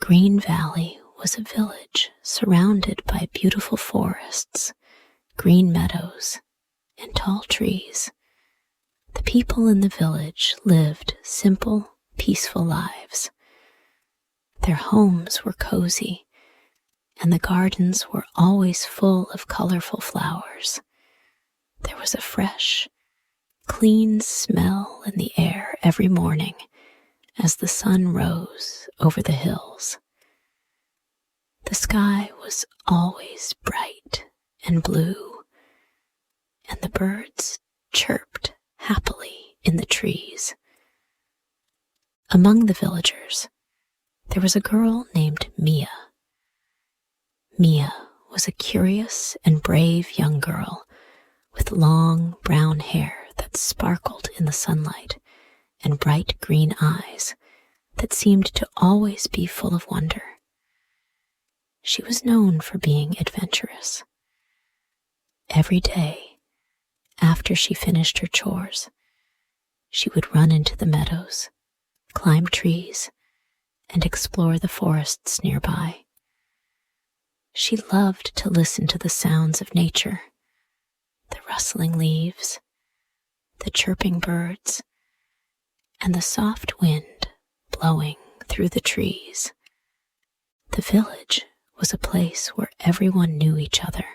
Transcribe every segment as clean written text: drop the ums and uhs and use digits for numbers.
Green Valley was a village surrounded by beautiful forests, green meadows, and tall trees. The people in the village lived simple, peaceful lives. Their homes were cozy, and the gardens were always full of colorful flowers. There was a fresh, clean smell in the air every morning as the sun rose over the hills. The sky was always bright and blue, and the birds chirped happily in the trees. Among the villagers, there was a girl named Mia. Mia was a curious and brave young girl with long brown hair that sparkled in the sunlight and bright green eyes that seemed to always be full of wonder. She was known for being adventurous. Every day, after she finished her chores, she would run into the meadows, climb trees, and explore the forests nearby. She loved to listen to the sounds of nature, the rustling leaves, the chirping birds, and the soft wind blowing through the trees. The village was a place where everyone knew each other,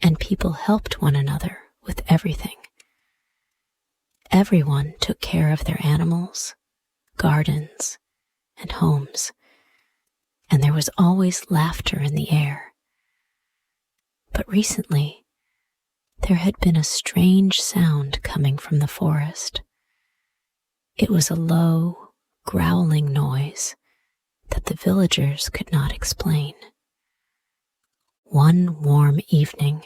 and people helped one another with everything. Everyone took care of their animals, gardens, and homes, and there was always laughter in the air. But recently, there had been a strange sound coming from the forest. It was a low, growling noise that the villagers could not explain. One warm evening,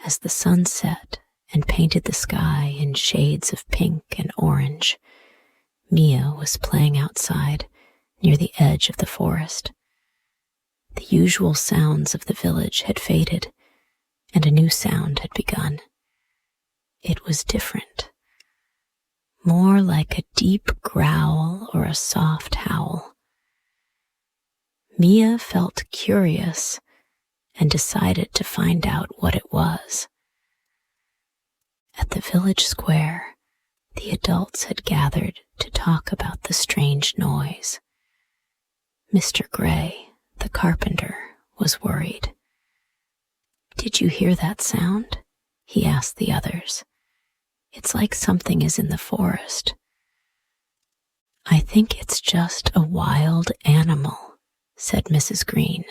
as the sun set and painted the sky in shades of pink and orange, Mia was playing outside near the edge of the forest. The usual sounds of the village had faded, and a new sound had begun. It was different, more like a deep growl or a soft howl. Mia felt curious and decided to find out what it was. At the village square, the adults had gathered to talk about the strange noise. Mr. Gray, the carpenter, was worried. "Did you hear that sound?" he asked the others. "It's like something is in the forest." "I think it's just a wild animal," said Mrs. Green,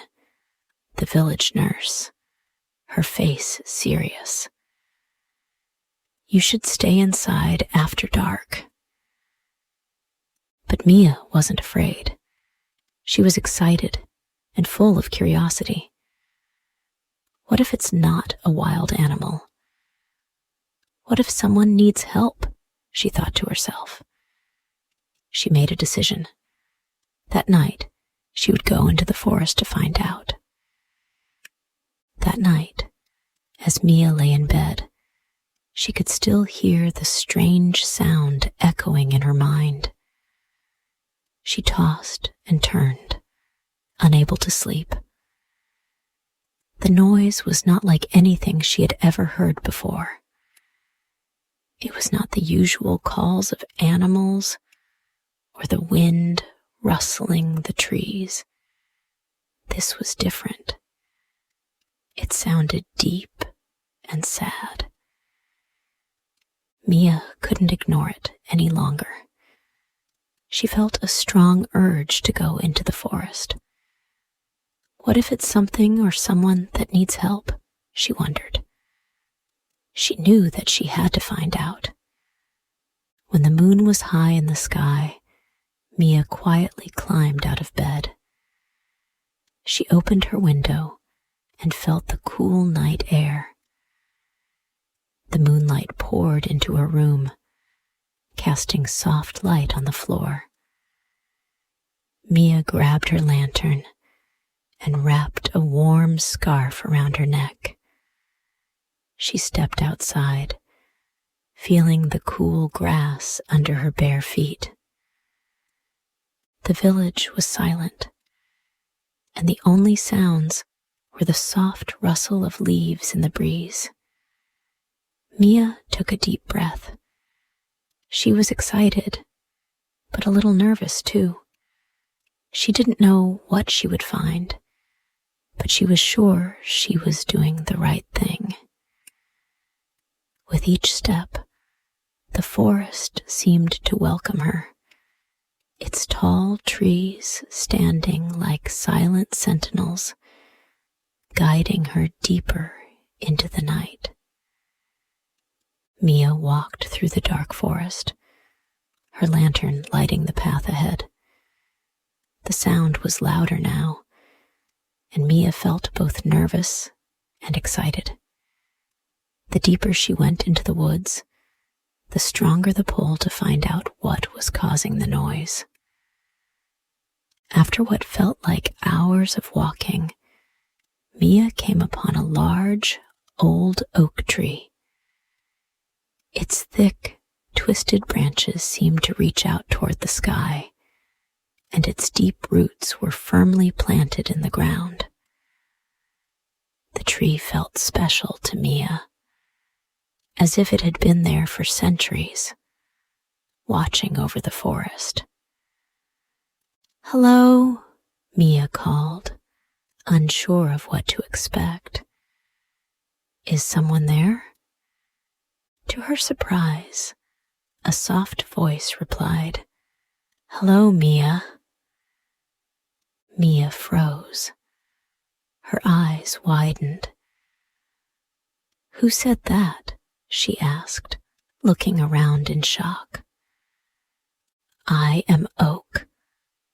the village nurse, her face serious. "You should stay inside after dark." But Mia wasn't afraid. She was excited and full of curiosity. What if it's not a wild animal? What if someone needs help? She thought to herself. She made a decision. That night, she would go into the forest to find out. That night, as Mia lay in bed, she could still hear the strange sound echoing in her mind. She tossed and turned, unable to sleep. The noise was not like anything she had ever heard before. It was not the usual calls of animals or the wind rustling the trees. This was different. It sounded deep and sad. Mia couldn't ignore it any longer. She felt a strong urge to go into the forest. What if it's something or someone that needs help? She wondered. She knew that she had to find out. When the moon was high in the sky, Mia quietly climbed out of bed. She opened her window and felt the cool night air. The moonlight poured into her room, casting soft light on the floor. Mia grabbed her lantern and wrapped a warm scarf around her neck. She stepped outside, feeling the cool grass under her bare feet. The village was silent, and the only sounds were the soft rustle of leaves in the breeze. Mia took a deep breath. She was excited, but a little nervous too. She didn't know what she would find, but she was sure she was doing the right thing. With each step, the forest seemed to welcome her, its tall trees standing like silent sentinels, guiding her deeper into the night. Mia walked through the dark forest, her lantern lighting the path ahead. The sound was louder now, and Mia felt both nervous and excited. The deeper she went into the woods, the stronger the pull to find out what was causing the noise. After what felt like hours of walking, Mia came upon a large, old oak tree. Its thick, twisted branches seemed to reach out toward the sky, and its deep roots were firmly planted in the ground. The tree felt special to Mia, as if it had been there for centuries, watching over the forest. "Hello," Mia called, unsure of what to expect. "Is someone there?" To her surprise, a soft voice replied, "Hello, Mia." Mia froze. Her eyes widened. "Who said that?" she asked, looking around in shock. "I am Oak,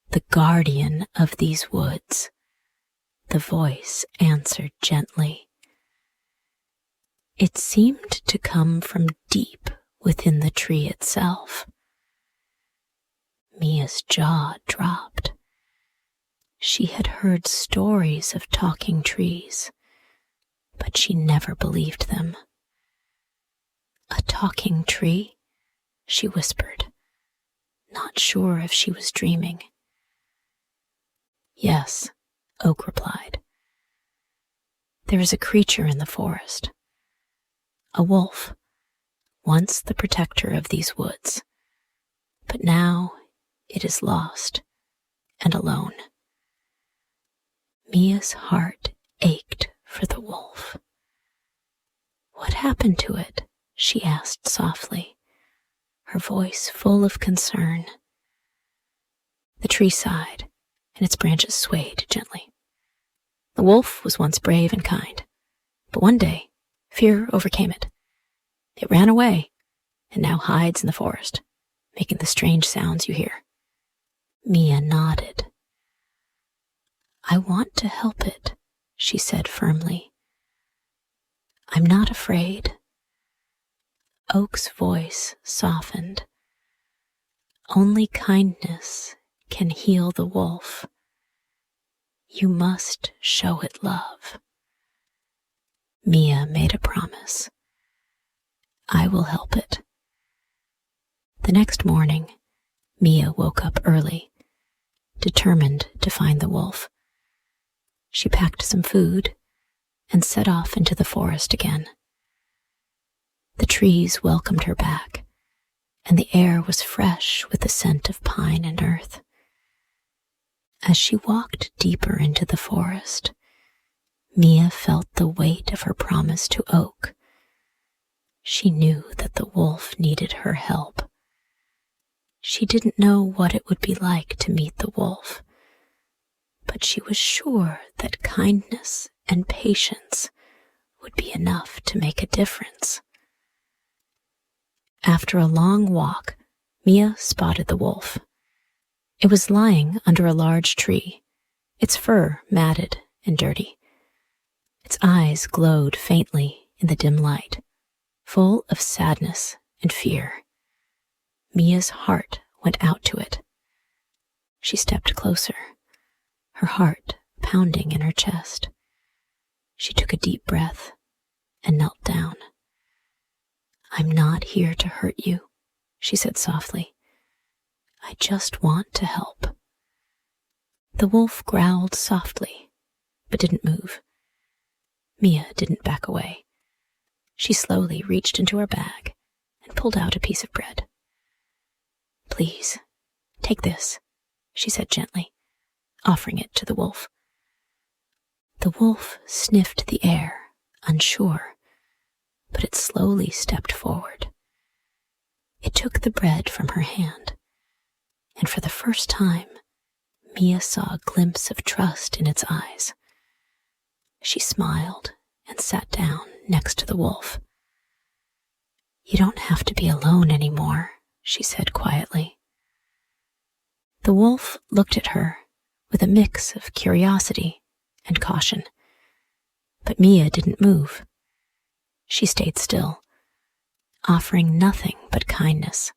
the guardian of these woods," the voice answered gently. It seemed to come from deep within the tree itself. Mia's jaw dropped. She had heard stories of talking trees, but she never believed them. "A talking tree?" she whispered, not sure if she was dreaming. "Yes," Oak replied. "There is a creature in the forest, a wolf, once the protector of these woods, but now it is lost and alone." Mia's heart ached for the wolf. "What happened to it?" she asked softly, her voice full of concern. The tree sighed, and its branches swayed gently. "The wolf was once brave and kind, but one day fear overcame it. It ran away and now hides in the forest, making the strange sounds you hear." Mia nodded. "I want to help it," she said firmly. "I'm not afraid." Oak's voice softened. "Only kindness can heal the wolf. You must show it love." Mia made a promise. "I will help it." The next morning, Mia woke up early, determined to find the wolf. She packed some food and set off into the forest again. The trees welcomed her back, and the air was fresh with the scent of pine and earth. As she walked deeper into the forest, Mia felt the weight of her promise to Oak. She knew that the wolf needed her help. She didn't know what it would be like to meet the wolf, but she was sure that kindness and patience would be enough to make a difference. After a long walk, Mia spotted the wolf. It was lying under a large tree, its fur matted and dirty. Its eyes glowed faintly in the dim light, full of sadness and fear. Mia's heart went out to it. She stepped closer, her heart pounding in her chest. She took a deep breath and knelt down. "I'm not here to hurt you," she said softly. "I just want to help." The wolf growled softly, but didn't move. Mia didn't back away. She slowly reached into her bag and pulled out a piece of bread. "Please, take this," she said gently, offering it to the wolf. The wolf sniffed the air, unsure, but it slowly stepped forward. It took the bread from her hand, and for the first time, Mia saw a glimpse of trust in its eyes. She smiled and sat down next to the wolf. "You don't have to be alone anymore," she said quietly. The wolf looked at her with a mix of curiosity and caution, but Mia didn't move. She stayed still, offering nothing but kindness.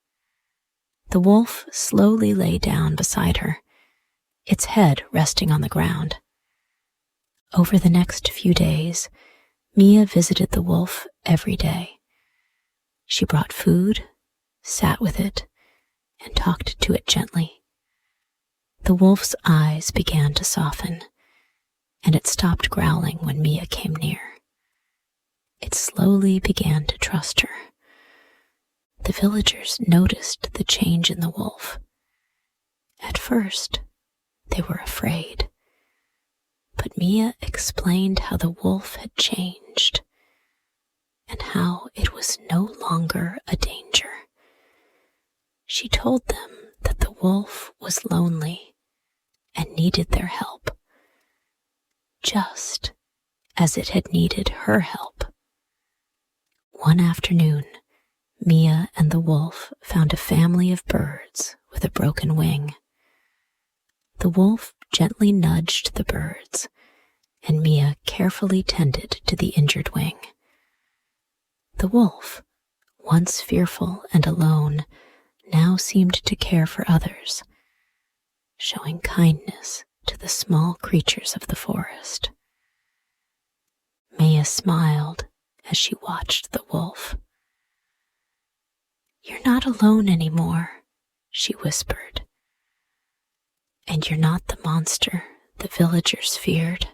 The wolf slowly lay down beside her, its head resting on the ground. Over the next few days, Mia visited the wolf every day. She brought food, sat with it, and talked to it gently. The wolf's eyes began to soften, and it stopped growling when Mia came near. It slowly began to trust her. The villagers noticed the change in the wolf. At first, they were afraid, but Mia explained how the wolf had changed and how it was no longer a danger. She told them that the wolf was lonely and needed their help, just as it had needed her help. One afternoon, Mia and the wolf found a family of birds with a broken wing. The wolf gently nudged the birds, and Mia carefully tended to the injured wing. The wolf, once fearful and alone, now seemed to care for others, showing kindness to the small creatures of the forest. Mia smiled as she watched the wolf. "You're not alone anymore," she whispered. "And you're not the monster the villagers feared."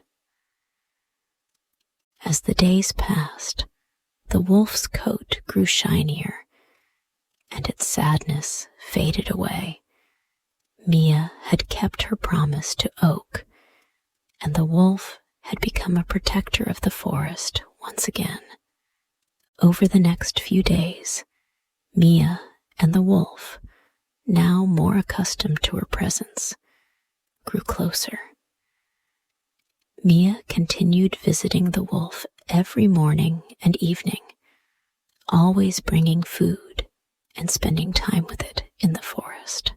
As the days passed, the wolf's coat grew shinier, and its sadness faded away. Mia had kept her promise to Oak, and the wolf had become a protector of the forest once again. Over the next few days, Mia and the wolf, now more accustomed to her presence, grew closer. Mia continued visiting the wolf every morning and evening, always bringing food and spending time with it in the forest.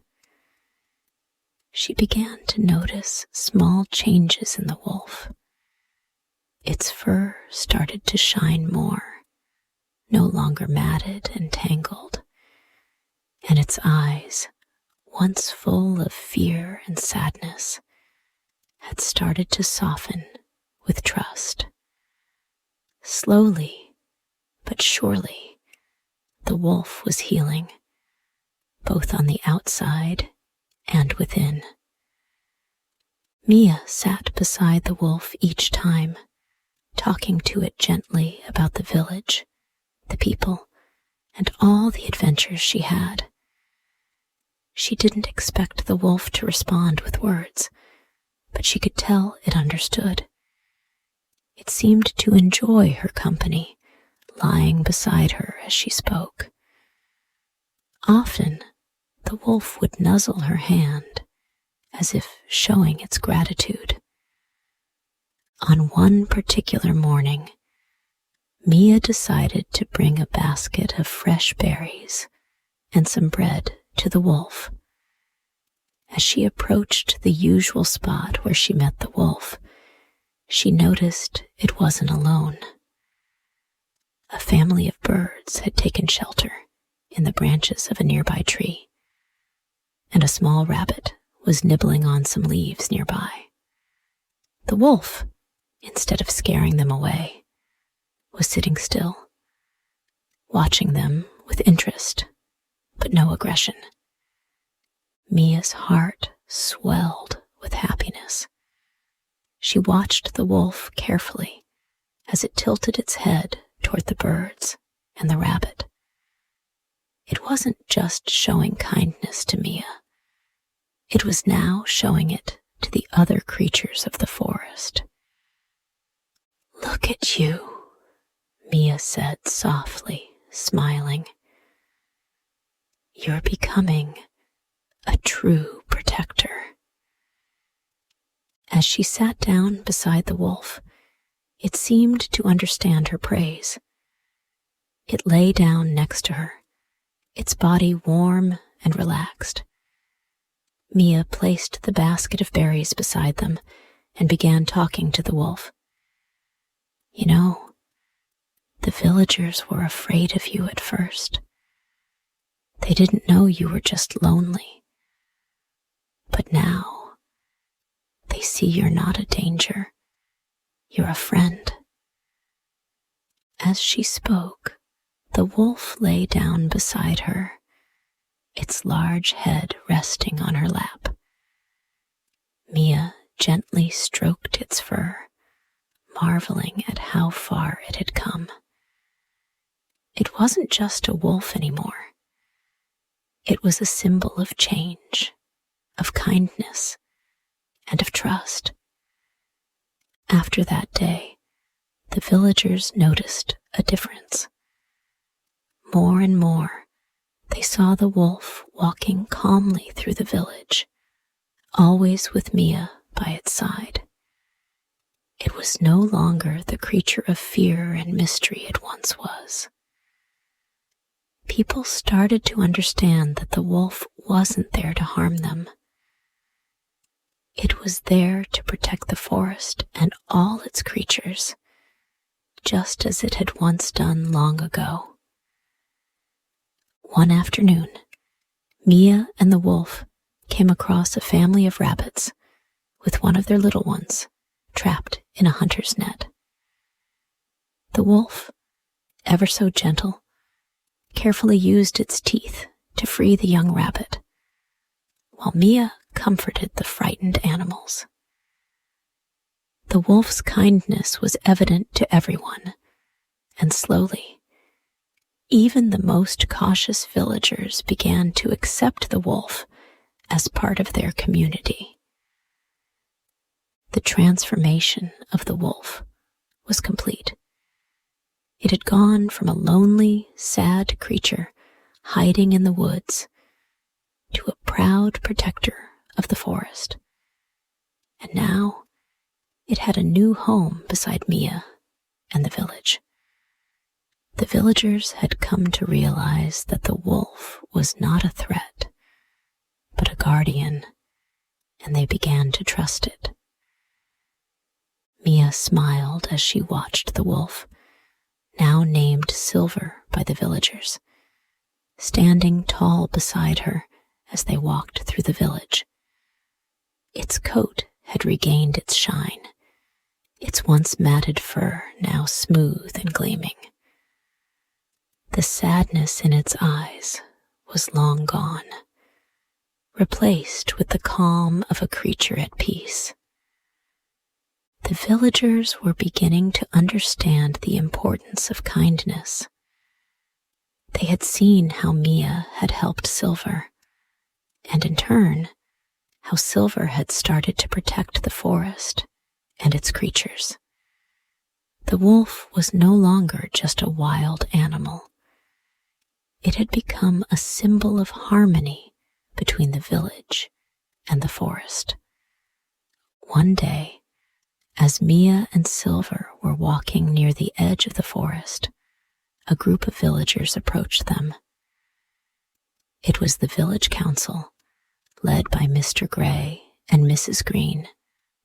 She began to notice small changes in the wolf. Its fur started to shine more, no longer matted and tangled, and its eyes, once full of fear and sadness, had started to soften with trust. Slowly, but surely, the wolf was healing, both on the outside and within. Mia sat beside the wolf each time, talking to it gently about the village, the people, and all the adventures she had. She didn't expect the wolf to respond with words, but she could tell it understood. It seemed to enjoy her company, lying beside her as she spoke. Often, the wolf would nuzzle her hand, as if showing its gratitude. On one particular morning, Mia decided to bring a basket of fresh berries and some bread to the wolf. As she approached the usual spot where she met the wolf, she noticed it wasn't alone. A family of birds had taken shelter in the branches of a nearby tree, and a small rabbit was nibbling on some leaves nearby. The wolf, instead of scaring them away, was sitting still, watching them with interest, but no aggression. Mia's heart swelled with happiness. She watched the wolf carefully as it tilted its head toward the birds and the rabbit. It wasn't just showing kindness to Mia. It was now showing it to the other creatures of the forest. "Look at you," Mia said softly, smiling. "You're becoming a true protector." As she sat down beside the wolf, it seemed to understand her praise. It lay down next to her, its body warm and relaxed. Mia placed the basket of berries beside them and began talking to the wolf. "You know, the villagers were afraid of you at first. They didn't know you were just lonely. But now, they see you're not a danger. You're a friend." As she spoke, the wolf lay down beside her, its large head resting on her lap. Mia gently stroked its fur, marveling at how far it had come. It wasn't just a wolf anymore. It was a symbol of change, of kindness, and of trust. After that day, the villagers noticed a difference. More and more, they saw the wolf walking calmly through the village, always with Mia by its side. It was no longer the creature of fear and mystery it once was. People started to understand that the wolf wasn't there to harm them. It was there to protect the forest and all its creatures, just as it had once done long ago. One afternoon, Mia and the wolf came across a family of rabbits with one of their little ones trapped in a hunter's net. The wolf, ever so gentle, carefully used its teeth to free the young rabbit, while Mia comforted the frightened animals. The wolf's kindness was evident to everyone, and slowly, even the most cautious villagers began to accept the wolf as part of their community. The transformation of the wolf was complete. It had gone from a lonely, sad creature hiding in the woods to a proud protector of the forest. And now it had a new home beside Mia and the village. The villagers had come to realize that the wolf was not a threat, but a guardian, and they began to trust it. Mia smiled as she watched the wolf, now named Silver by the villagers, standing tall beside her as they walked through the village. Its coat had regained its shine, its once matted fur now smooth and gleaming. The sadness in its eyes was long gone, replaced with the calm of a creature at peace. The villagers were beginning to understand the importance of kindness. They had seen how Mia had helped Silver, and in turn, how Silver had started to protect the forest and its creatures. The wolf was no longer just a wild animal. It had become a symbol of harmony between the village and the forest. One day, as Mia and Silver were walking near the edge of the forest, a group of villagers approached them. It was the village council, led by Mr. Gray and Mrs. Green,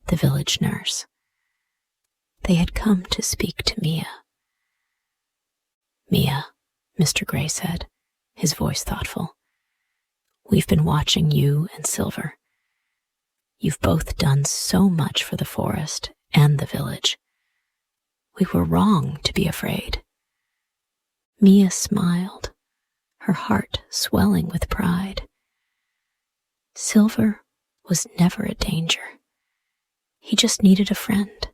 the village nurse. They had come to speak to Mia. "Mia," Mr. Gray said, his voice thoughtful, "we've been watching you and Silver. You've both done so much for the forest and the village. We were wrong to be afraid." Mia smiled, her heart swelling with pride. Silver was never a danger. He just needed a friend.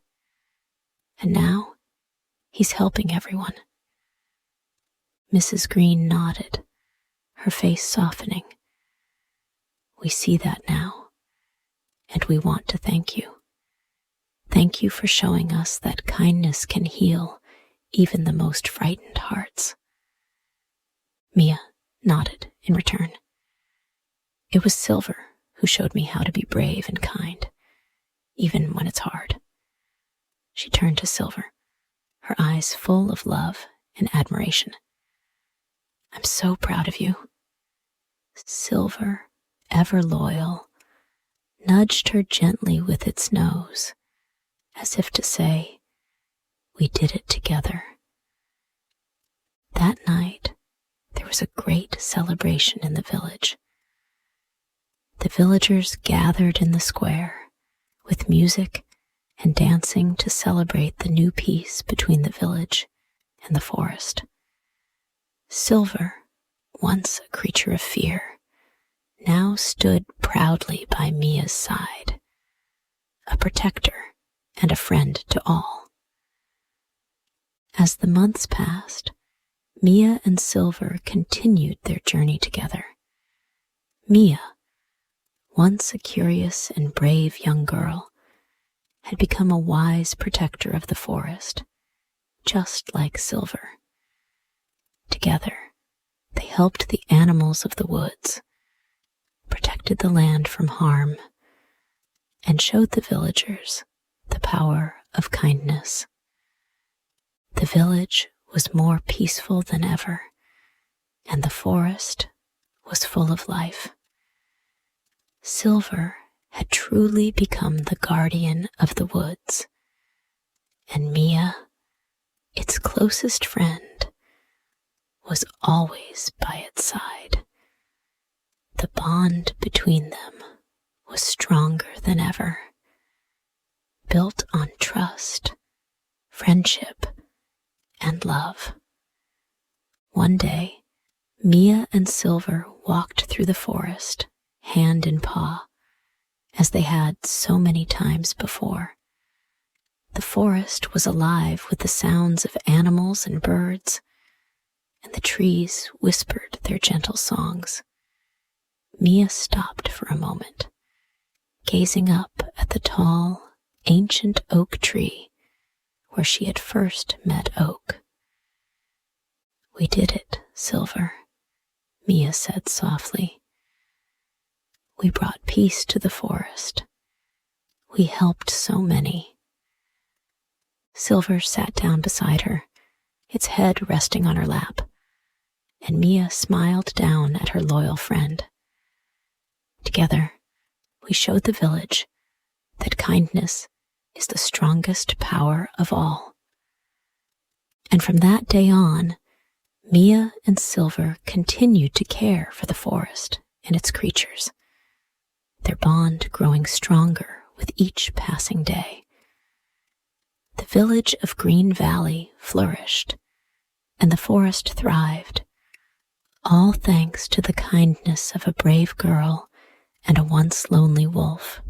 And now, he's helping everyone. Mrs. Green nodded, her face softening. We see that now, and we want to thank you. Thank you for showing us that kindness can heal even the most frightened hearts. Mia nodded in return. It was Silver who showed me how to be brave and kind, even when it's hard. She turned to Silver, her eyes full of love and admiration. I'm so proud of you. Silver, ever loyal, nudged her gently with its nose, as if to say, we did it together. That night, there was a great celebration in the village. The villagers gathered in the square, with music and dancing to celebrate the new peace between the village and the forest. Silver, once a creature of fear, now stood proudly by Mia's side, a protector and a friend to all. As the months passed, Mia and Silver continued their journey together. Mia, once a curious and brave young girl, had become a wise protector of the forest, just like Silver. Together, they helped the animals of the woods, protected the land from harm, and showed the villagers the power of kindness. The village was more peaceful than ever, and the forest was full of life. Silver had truly become the guardian of the woods, and Mia, its closest friend, was always by its side. The bond between them was stronger than ever, built on trust, friendship, and love. One day, Mia and Silver walked through the forest, hand in paw, as they had so many times before. The forest was alive with the sounds of animals and birds, and the trees whispered their gentle songs. Mia stopped for a moment, gazing up at the tall, ancient oak tree where she had first met Oak. We did it, Silver, Mia said softly. We brought peace to the forest. We helped so many. Silver sat down beside her, its head resting on her lap, and Mia smiled down at her loyal friend. Together, we showed the village that kindness is the strongest power of all. And from that day on, Mia and Silver continued to care for the forest and its creatures, their bond growing stronger with each passing day. The village of Green Valley flourished, and the forest thrived, all thanks to the kindness of a brave girl and a once lonely wolf.